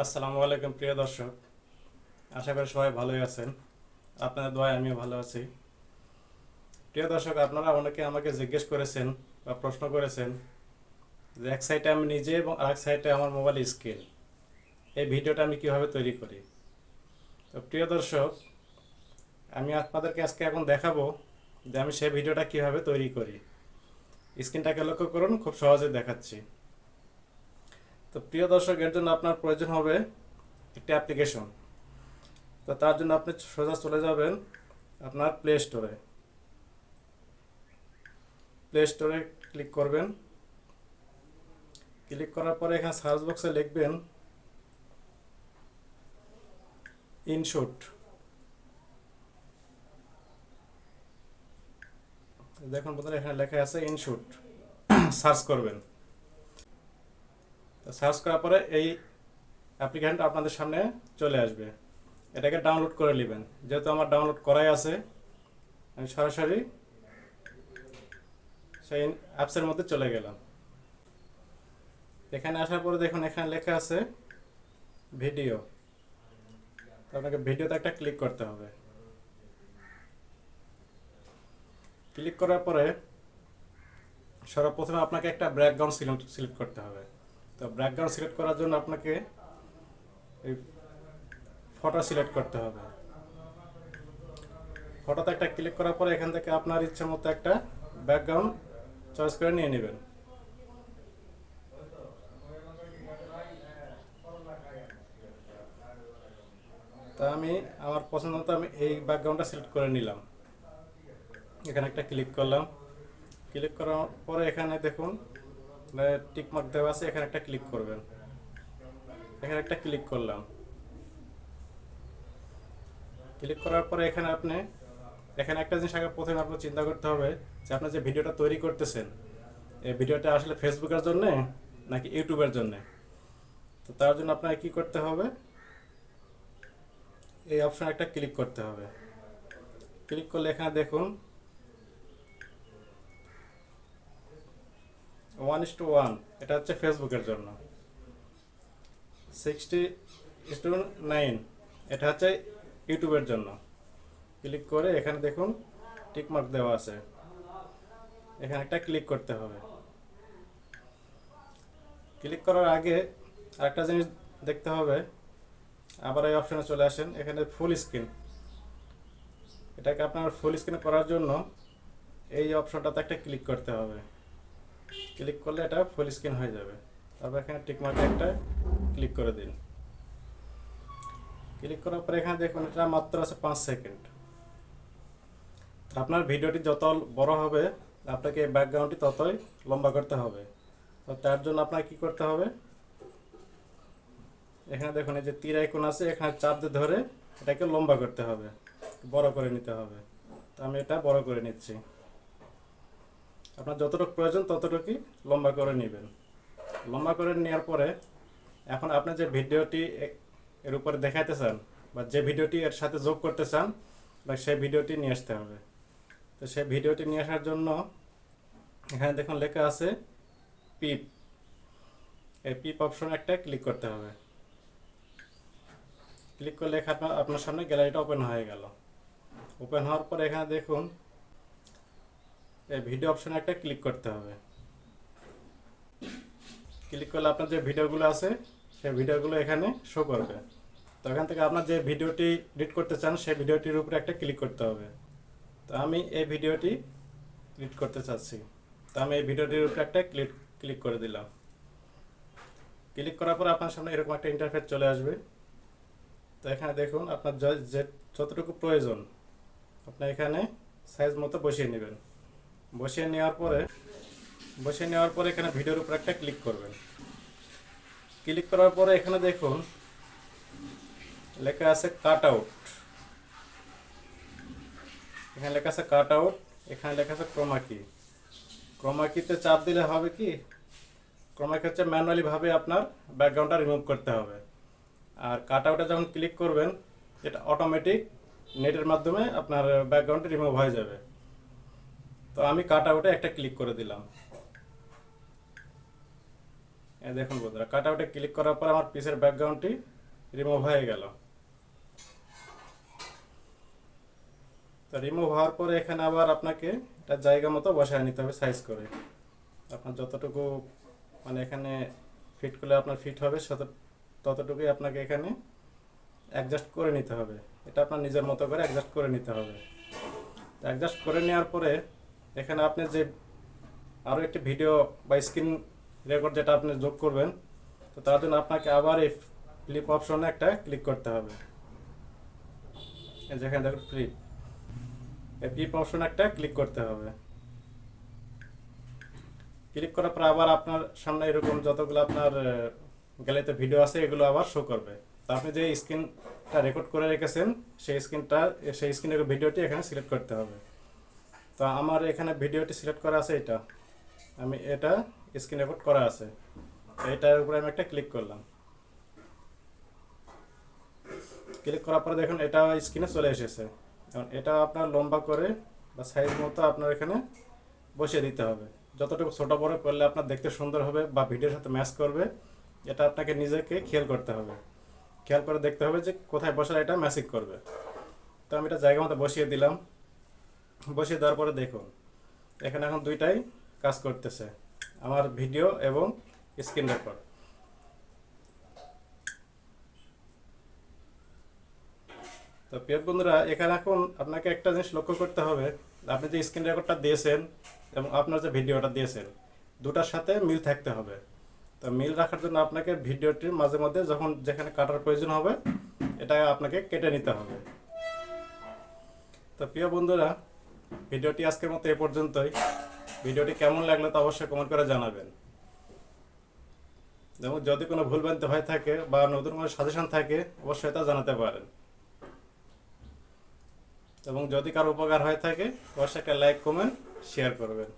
আসসালামু আলাইকুম প্রিয় দর্শক, আশা করি সবাই ভালোই আছেন। আপনাদের দোয়ায় আমিও ভালো আছি। প্রিয় দর্শক, আপনারা অনেকে আমাকে জিজ্ঞেস করেছেন বা প্রশ্ন করেছেন যে এক সাইডে আমি নিজে এবং আরেক সাইডে আমার মোবাইল স্ক্রিন, এই ভিডিওটা আমি কিভাবে তৈরি করি। তো প্রিয় দর্শক, আমি আপনাদেরকে আজকে এখন দেখাবো যে আমি সেই ভিডিওটা কিভাবে তৈরি করি। স্ক্রিনটাকে লক্ষ্য করুন, খুব সহজে দেখাচ্ছি। তো প্রিয় দর্শক, এর জন্য আপনার প্রয়োজন হবে একটি অ্যাপ্লিকেশন। তো তার জন্য আপনি সোজা চলে যাবেন আপনার প্লে স্টোরে ক্লিক করবেন। ক্লিক করার পরে এখানে সার্চ বক্সে লিখবেন ইনশুট। দেখুন বন্ধুরা, এখানে লেখা আছে ইনশুট। সার্চ করবেন। সার্চ করার পরে এই অ্যাপ্লিকেশনটা আপনাদের সামনে চলে আসবে। এটাকে ডাউনলোড করে নেবেন। যেহেতু আমার ডাউনলোড করাই আছে, আমি সরাসরি সেই অ্যাপসের মধ্যে চলে গেলাম। এখানে আসার পরে দেখুন এখানে লেখা আছে ভিডিও। তো আপনাকে ভিডিওতে একটা ক্লিক করতে হবে। ক্লিক করার পরে সর্বপ্রথমে আপনাকে একটা ব্যাকগ্রাউন্ড সিলেক্ট করতে হবে। তো ব্যাকগ্রাউন্ড সিলেক্ট করার জন্য আপনাকে এই ফটো সিলেক্ট করতে হবে। ফটোতে একটা ক্লিক করার পরে এখান থেকে আপনার ইচ্ছা মতো একটা ব্যাকগ্রাউন্ড চয়েস করে নিয়ে নেবেন। তা আমি আমার পছন্দ মতো আমি এই ব্যাকগ্রাউন্ডটা সিলেক্ট করে নিলাম। এখানে একটা ক্লিক করলাম। ক্লিক করার পরে এখানে দেখুন টিক মার্ক দেওয়া আছে, এখানে একটা ক্লিক করবেন। এখানে একটা ক্লিক করলাম। ক্লিক করার পরে এখানে একটা জিনিস আগে প্রথমে আপনার চিন্তা করতে হবে যে আপনি যে ভিডিওটা তৈরি করতেছেন, এই ভিডিওটা আসলে ফেসবুকের জন্য নাকি ইউটিউবের জন্য। তো তার জন্য আপনাকে কি করতে হবে, এই অপশন একটা ক্লিক করতে হবে। ক্লিক করলে এখানে দেখুন 1:1, এটা হচ্ছে ফেসবুকের জন্য। 60:9, এটা হচ্ছে ইউটিউবের জন্য। ক্লিক করে এখানে দেখুন টিক মার্ক দেওয়া আছে, এখানে একটা ক্লিক করতে হবে। ক্লিক করার আগে আরেকটা জিনিস দেখতে হবে, আবার এই অপশনে চলে আসেন। এখানে ফুল স্ক্রিন, এটাকে আপনার ফুল স্ক্রিন করার জন্য এই অপশনটাতে একটা ক্লিক করতে হবে। ক্লিক করলে এটা ফুল স্ক্রিন হয়ে যাবে। তারপর এখানে টিক মার্কে একটা ক্লিক করে দিন। ক্লিক করার পরে এখানে দেখুন এটা মাত্র আছে 5 সেকেন্ড। তো আপনার ভিডিওটি যত বড় হবে আপনাকে এই ব্যাকগ্রাউন্ডটি ততই লম্বা করতে হবে। তো তার জন্য আপনার কি করতে হবে, এখানে দেখুন এই যে তীর আইকন আছে, এখানে চাপ দিয়ে ধরে এটাকে লম্বা করতে হবে, বড় করে নিতে হবে। তো আমি এটা বড় করে নিচ্ছি। আপনার যতটুকু প্রয়োজন ততটুকুই লম্বা করে নেবেন। লম্বা করে নেওয়ার পরে এখন আপনি যে ভিডিওটি এর উপরে দেখাইতে চান বা যে ভিডিওটি এর সাথে যোগ করতে চান, বা সেই ভিডিওটি নিয়ে আসতে হবে। তো সেই ভিডিওটি নিয়ে আসার জন্য এখানে দেখুন লেখা আছে পিপ। এই পিপ অপশনে একটা ক্লিক করতে হবে। ক্লিক করলে এখানে আপনার সামনে গ্যালারিটা ওপেন হয়ে গেল। ওপেন হওয়ার পরে এখানে দেখুন এই ভিডিও অপশনে একটা ক্লিক করতে হবে। ক্লিক করলে আপনার যে ভিডিওগুলো আছে সেই ভিডিওগুলো এখানে শো করবে। তো এখান থেকে আপনার যে ভিডিওটি এডিট করতে চান সেই ভিডিওটির উপরে একটা ক্লিক করতে হবে। তো আমি এই ভিডিওটি এডিট করতে চাচ্ছি। তো আমি এই ভিডিওটির উপরে একটা ক্লিক করে দিলাম। ক্লিক করার পর আপনার সামনে এরকম একটা ইন্টারফেস চলে আসবে। তো এখানে দেখুন আপনার যে যতটুকু প্রয়োজন আপনি এখানে সাইজ মতো বসিয়ে নেবেন। বসিয়ে নেওয়ার পরে এখানে ভিডিওর উপর একটা ক্লিক করবেন। ক্লিক করার পরে এখানে দেখুন লেখা আছে কাট আউট। এখানে লেখা আছে কাট আউট, এখানে লেখা আছে ক্রোমা কি। ক্রোমা কিতে চাপ দিলে হবে কি, ক্রোমা কি হচ্ছে ম্যানুয়ালি ভাবে আপনার ব্যাকগ্রাউন্ডটা রিমুভ করতে হবে। আর কাট আউটে যখন ক্লিক করবেন এটা অটোমেটিক নেটের মাধ্যমে আপনার ব্যাকগ্রাউন্ডটা রিমুভ হয়ে যাবে। তো আমি কাট আউটে একটা ক্লিক করে দিলাম। এই দেখুন বন্ধুরা, কাট আউটে ক্লিক করার পর আমার পিসের ব্যাকগ্রাউন্ডটি রিমুভ হয়ে গেল। তো রিমুভ হওয়ার পরে এখানে আবার আপনাকে এটা জায়গা মতো বসায় নিতে হবে সাইজ করে। আপনার যতটুকু মানে এখানে ফিট করলে আপনার ফিট হবে ততটুকুই আপনাকে এখানে অ্যাডজাস্ট করে নিতে হবে। এটা আপনার নিজের মতো করে অ্যাডজাস্ট করে নিতে হবে। অ্যাডজাস্ট করে নেওয়ার পরে এখানে আপনি যে আরও একটি ভিডিও বা স্ক্রিন রেকর্ড যেটা আপনি যোগ করবেন, তো তার জন্য আপনাকে আবার এই ফ্লিপ অপশনে একটা ক্লিক করতে হবে। যেখানে দেখুন ফ্লিপ, এই ফ্লিপ অপশনে একটা ক্লিক করতে হবে। ক্লিক করার পর আবার আপনার সামনে এরকম যতগুলো আপনার গ্যালারিতে ভিডিও আছে এগুলো আবার শো করবে। তো আপনি যে স্ক্রিনটা রেকর্ড করে রেখেছেন সেই স্ক্রিনের ভিডিওটি এখানে সিলেক্ট করতে হবে। তো আমার এখানে ভিডিওটি সিলেক্ট করা আছে, এটা স্ক্রিন রেকর্ড করা আছে। এইটার উপরে আমি একটা ক্লিক করলাম। ক্লিক করার পরে দেখুন এটা স্ক্রিনে চলে এসেছে। এখন এটা আপনার লম্বা করে বা সাইজ মতো আপনার এখানে বসিয়ে দিতে হবে। যতটুকু ছোটো বড়ো করলে আপনার দেখতে সুন্দর হবে বা ভিডিওর সাথে ম্যাচ করবে, এটা আপনাকে নিজেকে খেয়াল করতে হবে। খেয়াল করে দেখতে হবে যে কোথায় বসালে এটা ম্যাচিং করবে। তো আমি এটা জায়গা মতো বসিয়ে দিলাম। বসিয়ে দেওয়ার পরে দেখুন এখানে এখন দুইটাই কাজ করতেছে, আমার ভিডিও এবং স্ক্রিন রেকর্ড। তো প্রিয় বন্ধুরা, এখানে এখন আপনাকে একটা জিনিস লক্ষ্য করতে হবে, আপনি যে স্ক্রিন রেকর্ডটা দিয়েছেন এবং আপনার যে ভিডিওটা দিয়েছেন দুটার সাথে মিল থাকতে হবে। তো মিল রাখার জন্য আপনাকে ভিডিওটির মাঝে মধ্যে যখন যেখানে কাটার প্রয়োজন হবে এটা আপনাকে কেটে নিতে হবে। তো প্রিয় বন্ধুরা, ভিডিওটি আজকের মতো এ পর্যন্তই। ভিডিওটি কেমন লাগলো তা অবশ্যই কমেন্ট করে জানাবেন। এবং যদি কোনো ভুলভ্রান্তি হয়ে থাকে বা নতুন কোনো সাজেশন থাকে অবশ্যই তা জানাতে পারেন। এবং যদি কারো উপকার হয়ে থাকে অবশ্যই একটা লাইক, কমেন্ট, শেয়ার করবেন।